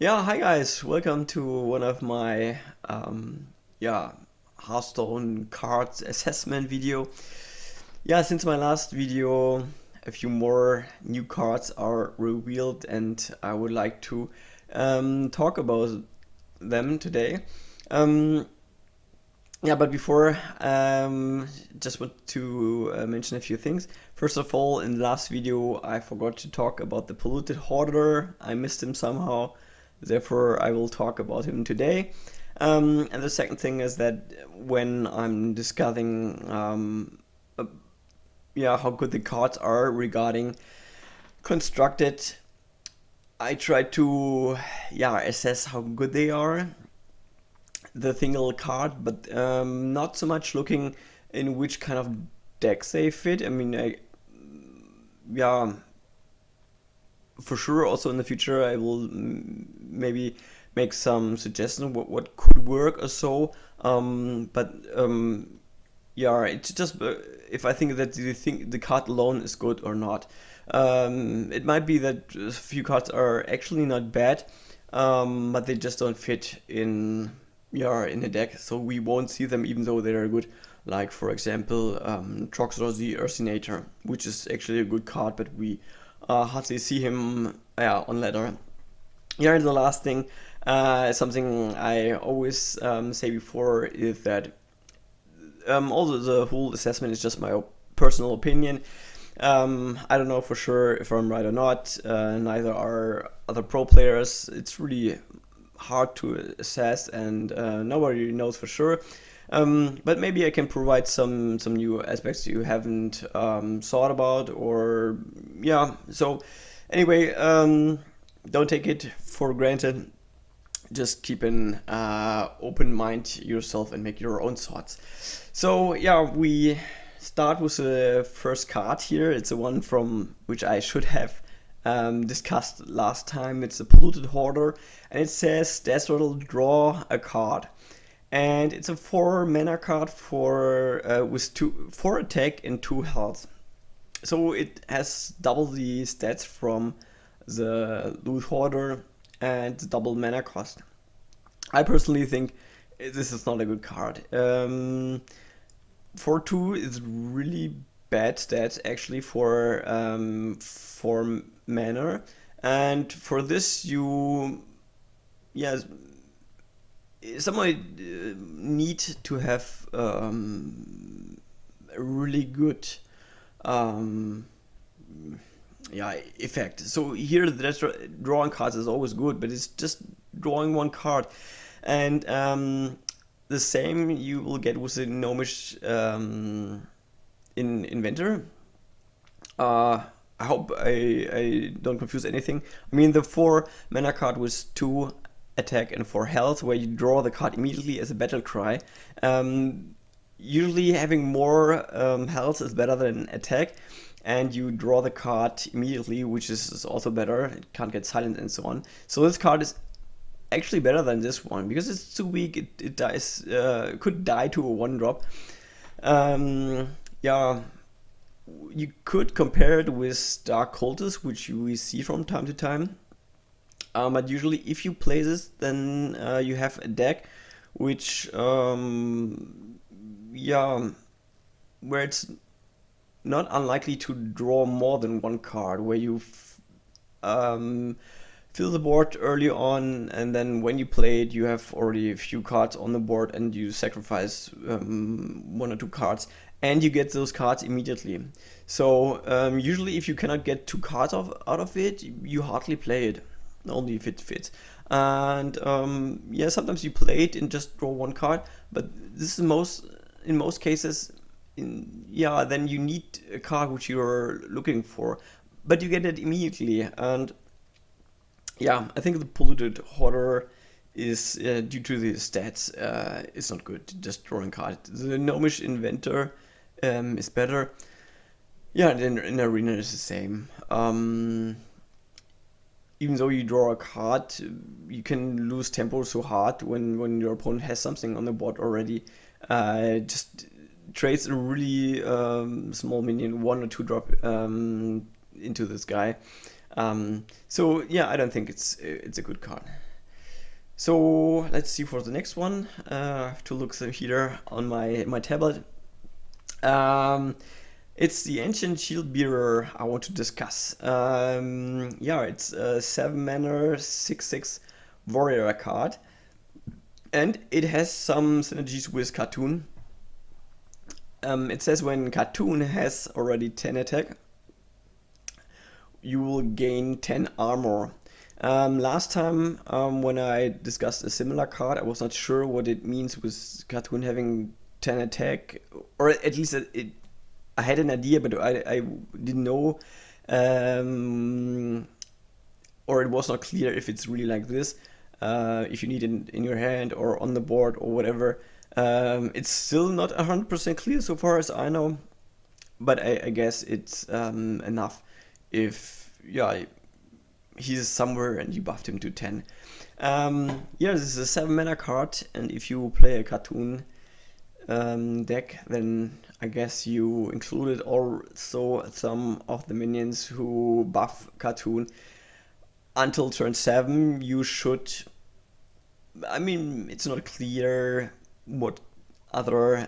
Yeah, hi guys. Welcome to one of my yeah, Hearthstone cards assessment video. Yeah, since my last video, a few more new cards are revealed and I would like to talk about them today. Um, yeah, but before, just want to mention a few things. First of all, in the last video, I forgot to talk about the Polluted Hoarder. I missed him somehow, therefore I will talk about him today. And the second thing is that when I'm discussing, yeah, how good the cards are regarding constructed, I try to, yeah, assess how good they are the single card, but not so much looking in which kind of decks they fit. I mean, yeah, for sure. Also in the future, I will maybe make some suggestions what could work or so. But yeah, it's just if I think that you think the card alone is good or not. It might be that a few cards are actually not bad, but they just don't fit in in a deck, so we won't see them even though they are good. Like for example, Troxor the Ursinator, which is actually a good card, but we hardly see him on ladder. Yeah, and the last thing, something I always say before is that although the whole assessment is just my personal opinion, I don't know for sure if I'm right or not. Neither are other pro players. It's really hard to assess, and nobody knows for sure. But maybe I can provide some new aspects you haven't thought about, or yeah. So anyway, don't take it for granted. Just keep an open mind yourself and make your own thoughts. So yeah, we start with the first card here. It's the one from which I should have discussed last time. It's a Polluted Hoarder, and it says Dazzle draw a card. And it's a 4 mana card for with 4 attack and 2 health. So it has double the stats from the Loot Hoarder and double mana cost. I personally think this is not a good card. 4-2 is really bad stats actually for mana, and for this you yeah someone need to have a really good um, effect. So here the drawing cards is always good, but it's just drawing one card, and the same you will get with the gnomish in inventor. uh, I hope I don't confuse anything. I mean the 4 mana card with 2 attack and 4 health, where you draw the card immediately as a battle cry. Usually having more health is better than attack, and you draw the card immediately, which is also better. It can't get silent and so on. So this card is actually better than this one because it's too weak. It dies, could die to a 1-drop. Yeah, you could compare it with Dark Cultist, which we see from time to time. But usually, if you play this, then you have a deck which, yeah, where it's not unlikely to draw more than one card, where you um, fill the board early on, and then when you play it, you have already a few cards on the board, and you sacrifice 1 or 2 cards, and you get those cards immediately. So usually, if you cannot get 2 cards out of it, you hardly play it, only if it fits. And yeah, sometimes you play it and just draw 1 card, but this is in most cases. Yeah, then you need a card which you're looking for, but you get it immediately. And yeah, I think the Polluted Hoarder is due to the stats, it's not good. Just drawing card. The Gnomish Inventor is better. Yeah, then in Arena is the same. Even though you draw a card, you can lose tempo so hard when your opponent has something on the board already. Just trades a really small minion, 1 or 2 drop into this guy. So yeah, I don't think it's a good card. So let's see for the next one. I have to look here on my tablet. It's the ancient Shieldbearer I want to discuss. Yeah, it's a 7 mana 6/6 warrior card, and it has some synergies with Cartoon. It says when Cartoon has already 10 attack, you will gain 10 armor. Last time when I discussed a similar card, I was not sure what it means with Cartoon having 10 attack, or at least I had an idea, but I didn't know, or it was not clear if it's really like this. If you need it in your hand or on the board or whatever. It's still not 100% clear so far as I know, but I guess it's enough if, yeah, he's somewhere and you buffed him to 10. Yeah, this is a 7 mana card, and if you play a Cartoon deck, then I guess you included also some of the minions who buff Cartoon. Until turn 7, you should... I mean, it's not clear what other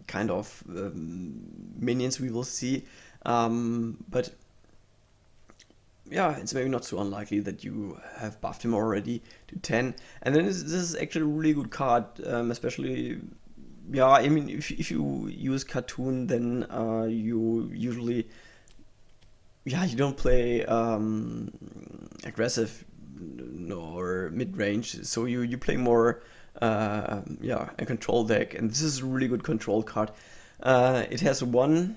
kind of minions we will see, but yeah, it's maybe not so unlikely that you have buffed him already to 10. And then this is actually a really good card, especially, yeah, I mean, if you use Cartoon, then you usually, yeah, you don't play aggressive or mid-range, so you play more, yeah, a control deck, and this is a really good control card. It has 1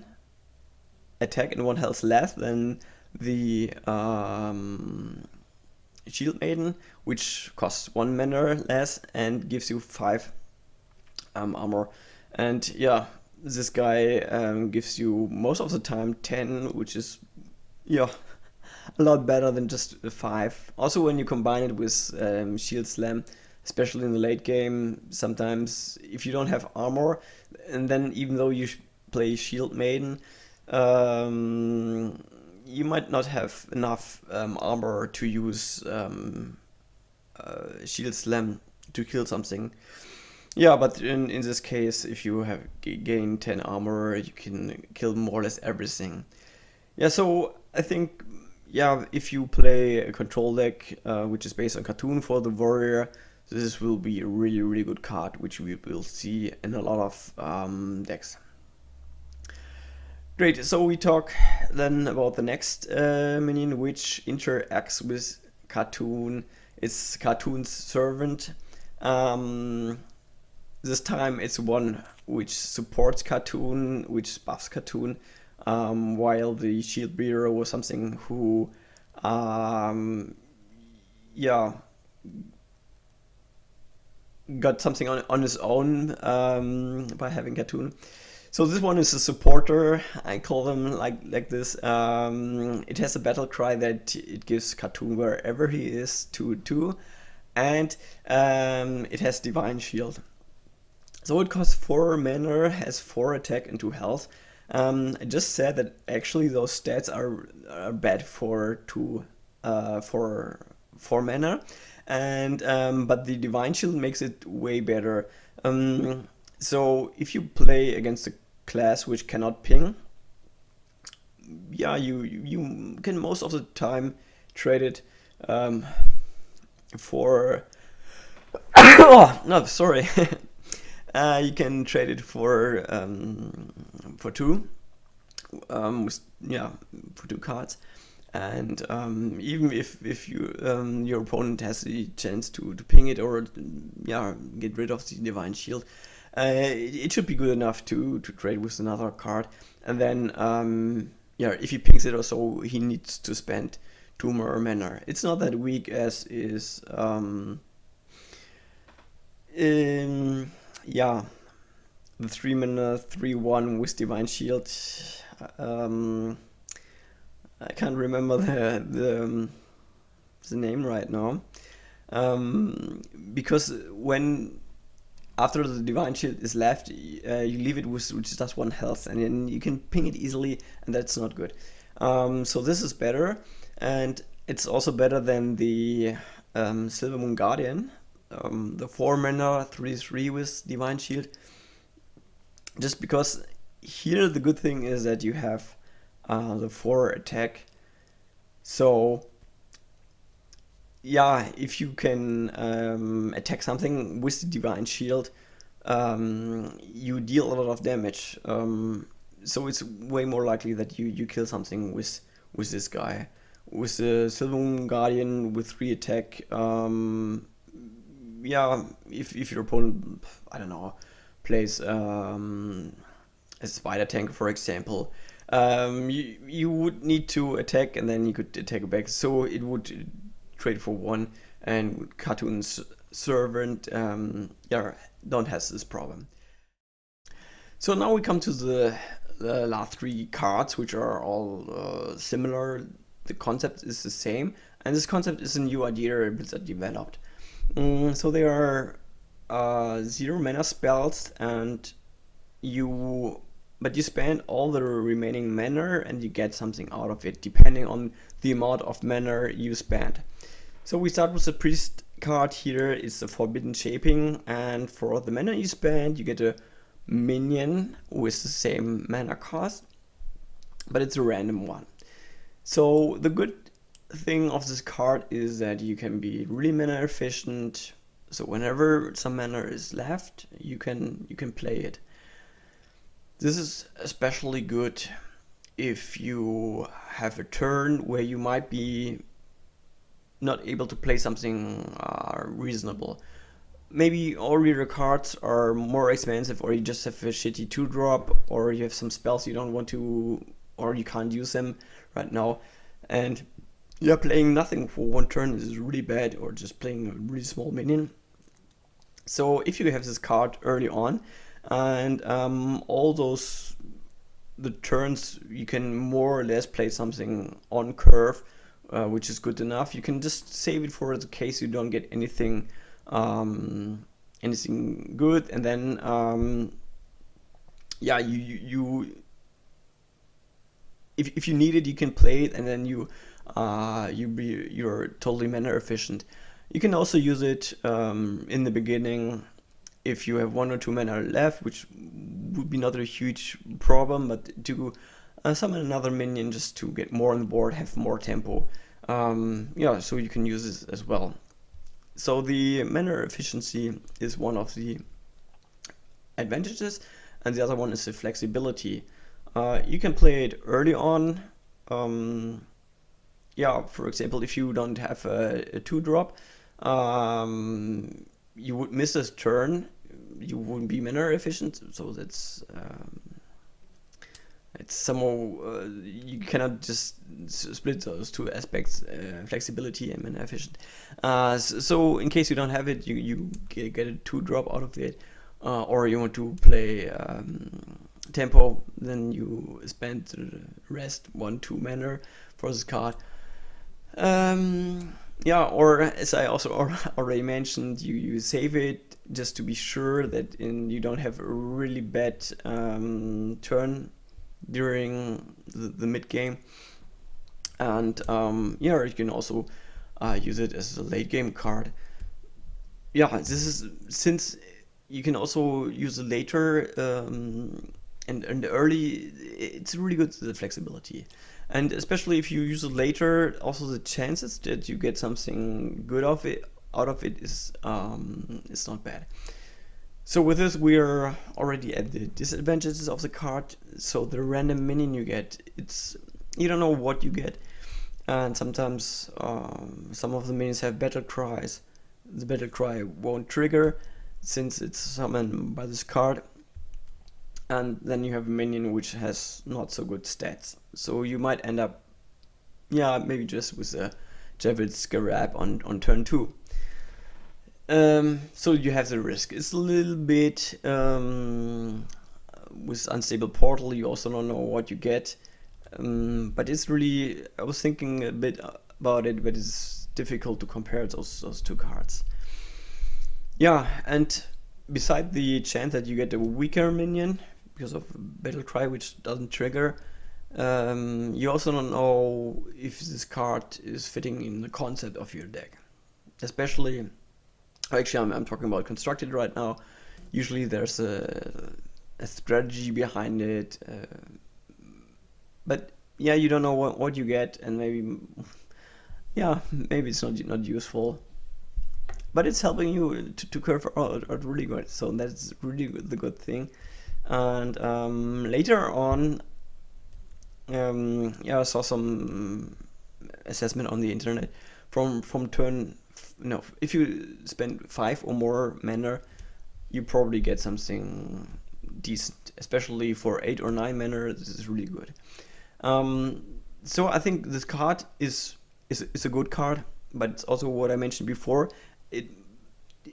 attack and 1 health less than the Shield Maiden, which costs 1 mana less and gives you 5 armor. And yeah, this guy gives you most of the time 10, which is, yeah, a lot better than just 5. Also, when you combine it with Shield Slam, especially in the late game, sometimes if you don't have armor, and then even though you play Shield Maiden, you might not have enough armor to use Shield Slam to kill something. Yeah, but in this case, if you have gained 10 armor, you can kill more or less everything. Yeah, so I think, yeah, if you play a control deck which is based on Cartoon for the warrior, this will be a really, really good card, which we will see in a lot of decks. Great, so we talk then about the next minion, which interacts with Cartoon. It's Cartoon's servant. This time it's one which supports Cartoon, which buffs Cartoon, while the Shieldbearer was something who, yeah, got something on his own by having Cartoon. So this one is a supporter. I call them like this. It has a battle cry that it gives Cartoon wherever he is 2/2, and it has Divine Shield. So it costs 4 mana, has 4 attack and 2 health. I just said that actually those stats are bad for 4 mana, and but the Divine Shield makes it way better. So if you play against a class which cannot ping, yeah, you can most of the time trade it for oh no, sorry. You can trade it for 2 with, yeah, for 2 cards, and even if you your opponent has the chance to ping it or, yeah, get rid of the Divine Shield, it should be good enough to trade with another card. And then, yeah, if he pings it or so, he needs to spend 2 more mana. It's not that weak as is, yeah, the 3 mana 3/1 with Divine Shield. I can't remember the name right now, because when after the Divine Shield is left, you leave it with just 1 health, and then you can ping it easily, and that's not good. So this is better, and it's also better than the Silver Moon Guardian, the 4 mana 3/3 with Divine Shield. Just because here the good thing is that you have the 4 attack. So yeah, if you can attack something with the Divine Shield, you deal a lot of damage. So it's way more likely that you kill something with this guy. With the Silver Moon Guardian with 3 attack, yeah, if your opponent, I don't know, plays a spider tank, for example, you would need to attack and then you could attack back. So it would trade for 1, and Cartoon's Servant, yeah, don't have this problem. So now we come to the last 3 cards, which are all similar. The concept is the same, and this concept is a new idea Blizzard developed. So they are 0 mana spells, and you spend all the remaining mana and you get something out of it, depending on the amount of mana you spend. So we start with the Priest card here. It's the Forbidden Shaping, and for the mana you spend, you get a minion with the same mana cost, but it's a random one. So the good thing of this card is that you can be really mana efficient. So whenever some mana is left, you can play it. This is especially good if you have a turn where you might be not able to play something reasonable. Maybe all your cards are more expensive, or you just have a shitty 2-drop, or you have some spells you don't want to, or you can't use them right now, and yeah, playing nothing for 1 turn is really bad, or just playing a really small minion. So if you have this card early on, and all the turns you can more or less play something on curve, which is good enough. You can just save it for the case you don't get anything good, and then yeah, if you need it, you can play it, and then you're totally mana efficient. You can also use it in the beginning if you have 1 or 2 mana left, which would be not a huge problem, but to summon another minion just to get more on the board, have more tempo. Yeah, so you can use this as well. So the mana efficiency is one of the advantages, and the other one is the flexibility. You can play it early on. Yeah, for example, if you don't have a 2-drop, you would miss a turn. You wouldn't be mana efficient, so that's it's somehow you cannot just split those 2 aspects, flexibility and mana efficient. So in case you don't have it, you get a 2-drop out of it, or you want to play tempo, then you spend the rest 1-2 mana for this card. Yeah, or as I also already mentioned, you save it just to be sure that you don't have a really bad turn during the mid game, and yeah, you can also use it as a late game card. Yeah, this is, since you can also use it later and early, it's really good, the flexibility. And especially if you use it later, also the chances that you get something good out of it is not bad. So with this, we are already at the disadvantages of the card. So the random minion you get, you don't know what you get, and sometimes some of the minions have battle cries. The battle cry won't trigger since it's summoned by this card. And then you have a minion which has not so good stats. So you might end up, yeah, maybe just with a Javelin Scarab on turn 2. So you have the risk. It's a little bit with Unstable Portal, you also don't know what you get. But it's really, I was thinking a bit about it, but it's difficult to compare those 2 cards. Yeah, and beside the chance that you get a weaker minion because of Battle Cry, which doesn't trigger, you also don't know if this card is fitting in the concept of your deck. especially, actually I'm talking about constructed right now. Usually there's a strategy behind it, but yeah, you don't know what you get, and maybe, yeah, maybe it's not useful, but it's helping you to curve out really good. So that's really the good thing. And later on, yeah, I saw some assessment on the internet from turn. No, if you spend 5 or more mana, you probably get something decent, especially for 8 or 9 mana. This is really good. So I think this card is a good card, but it's also what I mentioned before. It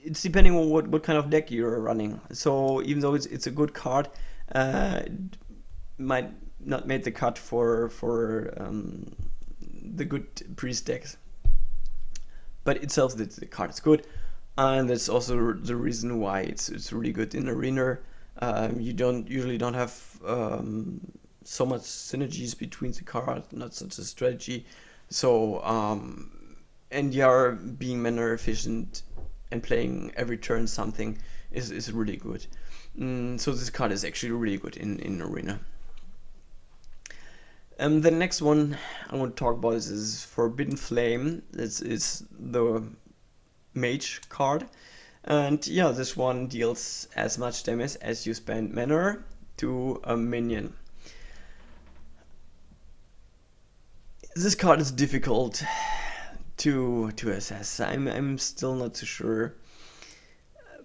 it's depending on what kind of deck you're running. So even though it's a good card, it might not make the cut for the good priest decks. But itself, the card is good, and that's also the reason why it's really good in arena. You don't usually don't have so much synergies between the cards, not such a strategy. So and you are being mana efficient and playing every turn something is really good. So this card is actually really good in arena. The next one I want to talk about is Forbidden Flame. This is the mage card, and yeah, this one deals as much damage as you spend mana to a minion. This card is difficult to assess. I'm still not too sure,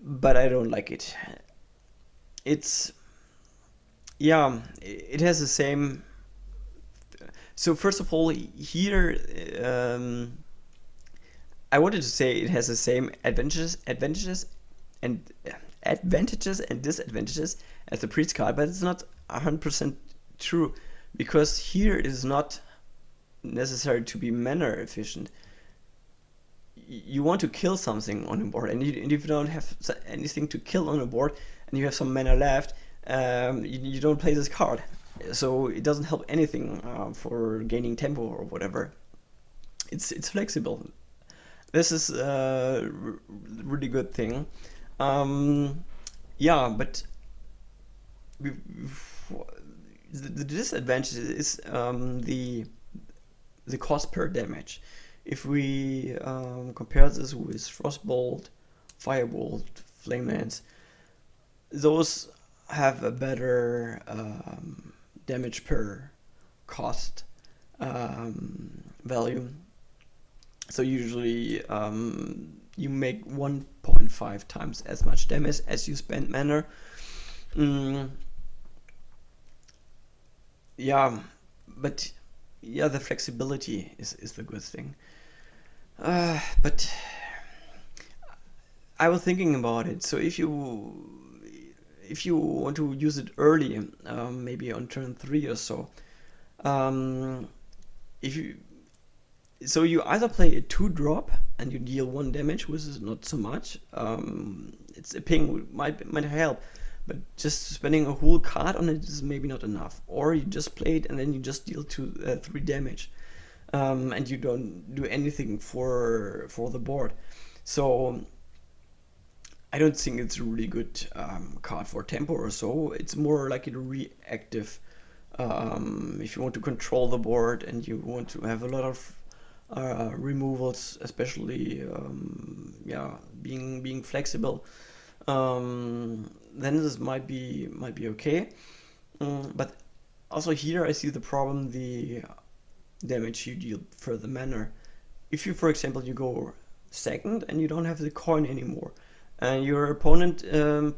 but I don't like it. It's, yeah, it has the same. So first of all, here I wanted to say it has the same advantages and disadvantages as the priest card, but it's not 100% true, because here it is not necessary to be mana efficient. You want to kill something on the board, and if you don't have anything to kill on the board and you have some mana left, you don't play this card. So it doesn't help anything for gaining tempo or whatever. It's flexible. This is a really good thing. Yeah, but the disadvantage is the cost per damage. If we compare this with Frostbolt, Firebolt, Flame Lance, those have a better damage per cost value. So usually you make 1.5 times as much damage as you spend mana. Yeah, but yeah, the flexibility is the good thing. But I was thinking about it. So if you want to use it early, maybe on turn 3 or so, so you either play a 2-drop and you deal 1 damage, which is not so much. It's a ping might help, but just spending a whole card on it is maybe not enough. Or you just play it and then you just deal 3 damage, and you don't do anything for the board. So I don't think it's a really good card for tempo or so. It's more like a reactive. If you want to control the board and you want to have a lot of removals, especially yeah, being flexible, then this might be okay. But also here I see the problem: the damage you deal for the mana. If you, for example, you go second and you don't have the coin anymore, and your opponent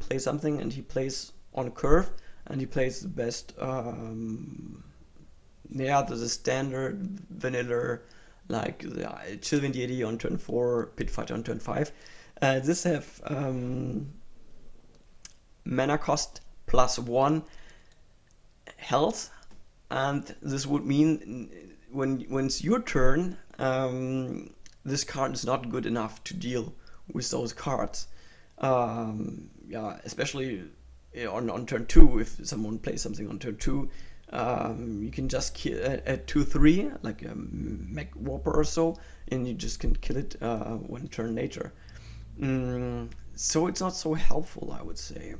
plays something and he plays on a curve and he plays the best, yeah, the standard vanilla, like the Chillwind Yeti on turn 4, Pitfighter on turn 5. This have mana cost +1 health, and this would mean when it's your turn, this card is not good enough to deal with those cards. Yeah, especially on turn 2, if someone plays something on turn 2, You can just kill a 2/3 like a mech warper or so, and you just can kill it one turn later. So it's not so helpful, I would say.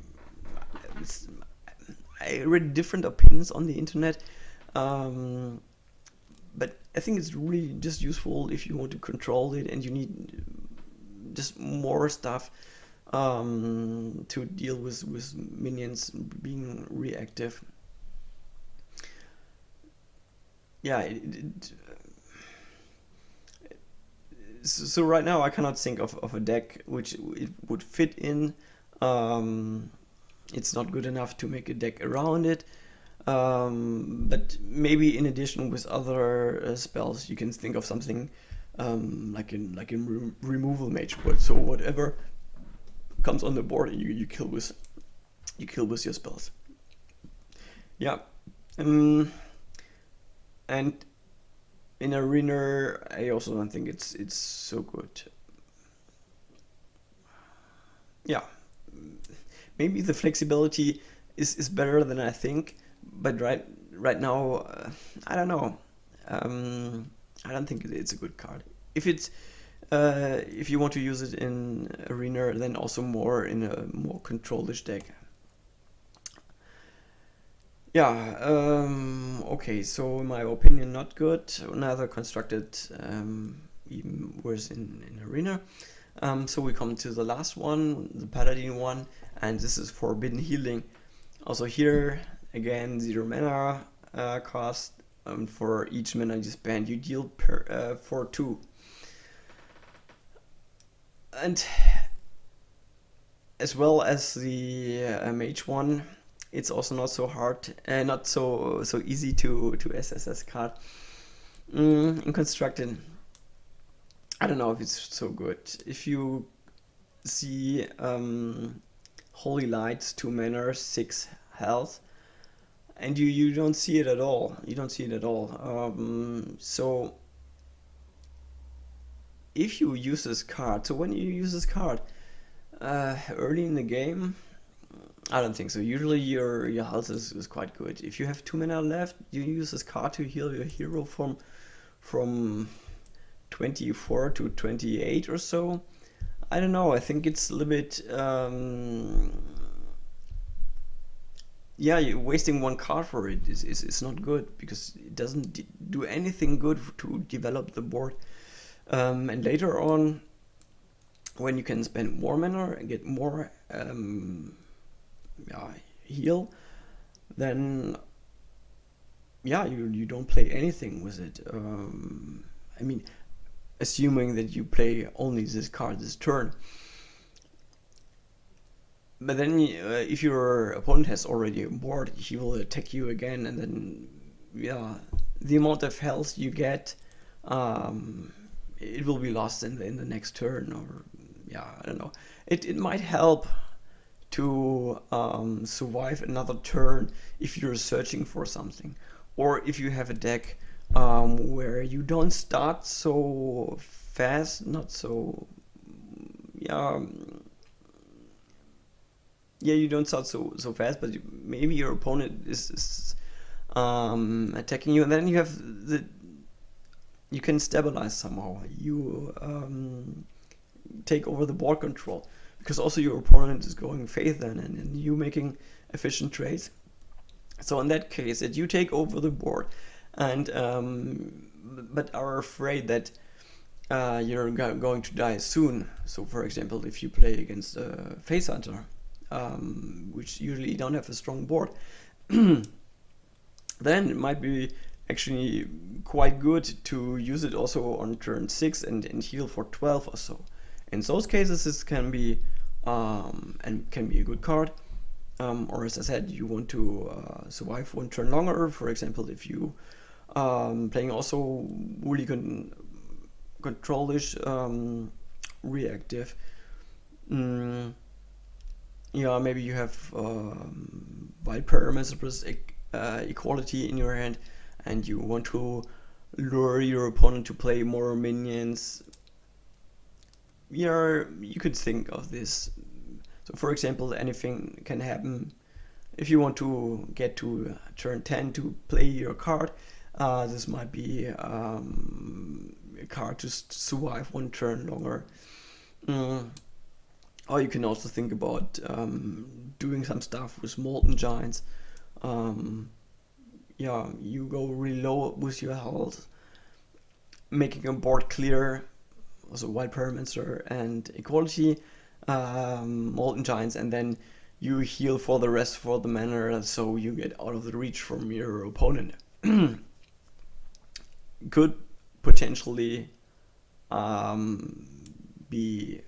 It's, I read different opinions on the internet, but I think it's really just useful if you want to control it and you need just more stuff to deal with minions being reactive. Yeah, so right now I cannot think of a deck which it would fit in. It's not good enough to make a deck around it. But maybe in addition with other spells, you can think of something like in removal mage. So whatever comes on the board, you kill with your spells. Yeah, and in arena, I also don't think it's so good. Yeah, maybe the flexibility is better than I think, but right now, I don't know. I don't think it's a good card. If you want to use it in arena, then also more in a more control-ish deck. Yeah. Okay. So in my opinion, not good. Neither constructed, even worse in arena. So we come to the last one, the paladin one, and this is forbidden healing. Also here again 0 mana cost. For each mana you spend, you deal for 2. And as well as the mage one, it's also not so hard and not so easy to SSS card. In constructed, I don't know if it's so good. If you see Holy Light, 2 mana, 6 health, and you don't see it at all. You don't see it at all. So if you use this card, so when you use this card early in the game, I don't think so. Usually your health is quite good. If you have 2 mana left, you use this card to heal your hero from 24 to 28 or so. I don't know. I think it's a little bit. Yeah, you're wasting one card for it. It's not good because it doesn't do anything good to develop the board. And later on, when you can spend more mana and get more heal, then yeah, you don't play anything with it. I mean, assuming that you play only this card this turn. But then, if your opponent has already a board, he will attack you again, and then, yeah, the amount of health you get, it will be lost in the next turn, or yeah, I don't know. It might help to survive another turn if you're searching for something, or if you have a deck where you don't start so fast, not so, yeah. Yeah, you don't start so fast, but maybe your opponent is attacking you, and then you can stabilize somehow. You take over the board control, because also your opponent is going faith then, and you making efficient trades. So in that case, that you take over the board, and but are afraid that you're going to die soon. So for example, if you play against a face hunter, which usually don't have a strong board, then it might be actually quite good to use it also on turn 6 and heal for 12 or so. In those cases, this can be and can be a good card. Or as I said, you want to survive one turn longer. For example, if you playing also really control-ish reactive. Yeah, maybe you have Wild Parameter equality in your hand, and you want to lure your opponent to play more minions. Yeah, you could think of this. So, for example, anything can happen if you want to get to turn 10 to play your card, this might be a card to survive one turn longer. Or you can also think about doing some stuff with Molten Giants. Yeah, you go really low with your health, making a board clear, also White Pyromancer and Equality, Molten Giants, and then you heal for the rest for the mana, so you get out of the reach from your opponent. Could potentially be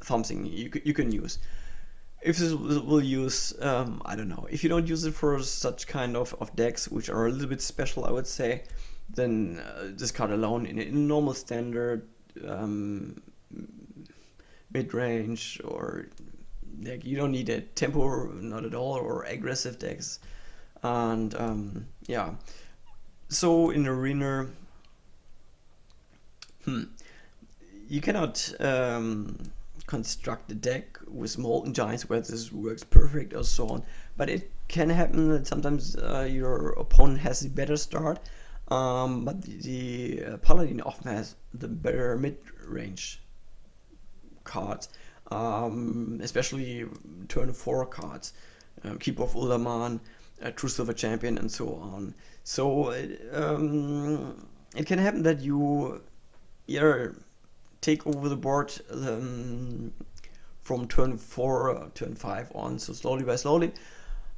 something you can use. If this will use, I don't know, if you don't use it for such kind of decks, which are a little bit special, I would say, then this card alone in a normal standard mid-range or deck, you don't need a tempo, not at all, or aggressive decks. And yeah, so in Arena, you cannot construct a deck with Molten Giants where this works perfect or so on, but it can happen that sometimes your opponent has a better start, but the Paladin often has the better mid-range cards, especially turn 4 cards, Keeper of Uldaman, True Silver Champion, and so on. So it can happen that you either take over the board from turn 4 or turn 5 on, so slowly by slowly.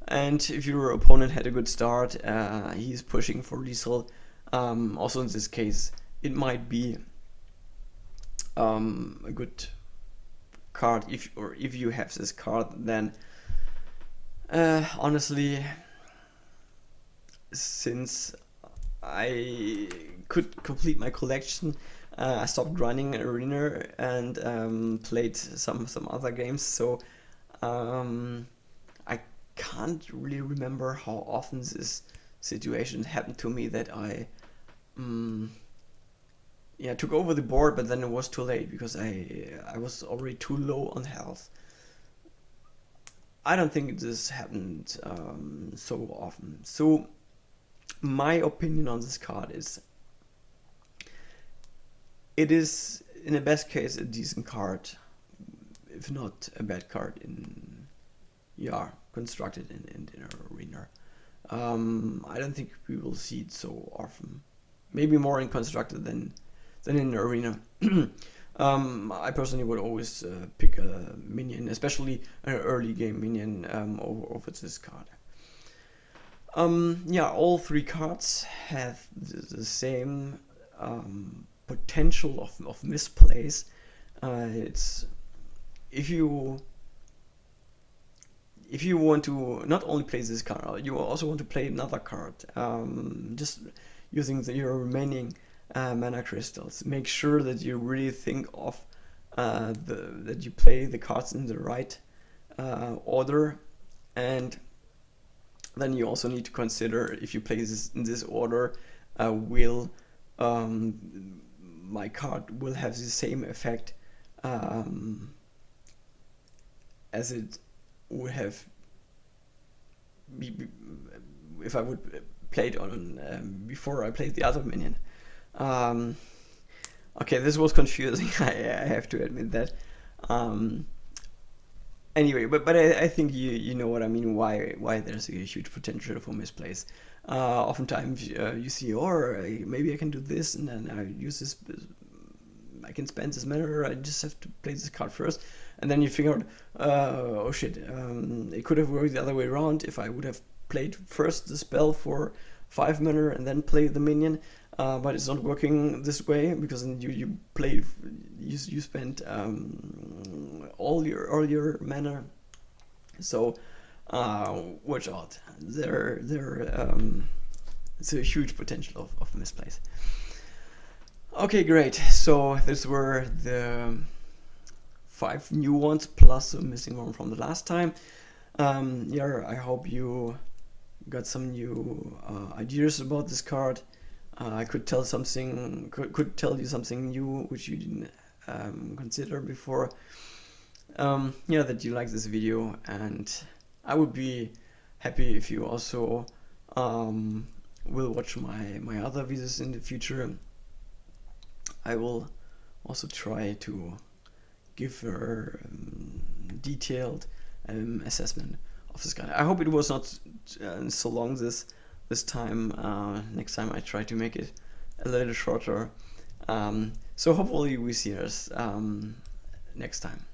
And if your opponent had a good start, he's pushing for lethal. Also in this case, it might be a good card if you have this card. Then honestly, since I could complete my collection, I stopped running Arena and played some other games, so I can't really remember how often this situation happened to me, that I yeah, took over the board, but then it was too late because I was already too low on health. I don't think this happened so often. So my opinion on this card is, it is in the best case a decent card, if not a bad card in constructed in Arena. I don't think we will see it so often. Maybe more in constructed than in Arena. I personally would always pick a minion, especially an early game minion, over this card. Yeah, all 3 cards have the same potential of misplays. It's if you want to not only play this card, you also want to play another card, just using your remaining mana crystals. Make sure that you really think of that you play the cards in the right order, and then you also need to consider, if you play this in this order, will my card will have the same effect as it would have if I would play it on before I played the other minion. Okay, this was confusing. I have to admit that. Anyway, but I think you know what I mean. Why there's a huge potential for misplays. Oftentimes you see, or maybe I can do this, and then I use this. I can spend this mana, or I just have to play this card first, and then you figure out, oh shit, it could have worked the other way around if I would have played first the spell for 5 mana and then play the minion. But it's not working this way, because you spent all your mana. So watch out. It's a huge potential of misplays. Okay, great. So these were the 5 new ones plus a missing one from the last time. Yeah, I hope you got some new ideas about this card. I could tell you something new which you didn't consider before. Yeah, that you like this video, and I would be happy if you also will watch my other videos in the future. I will also try to give a detailed assessment of this guy. I hope it was not so long this time. Next time I try to make it a little shorter. So hopefully we see us next time.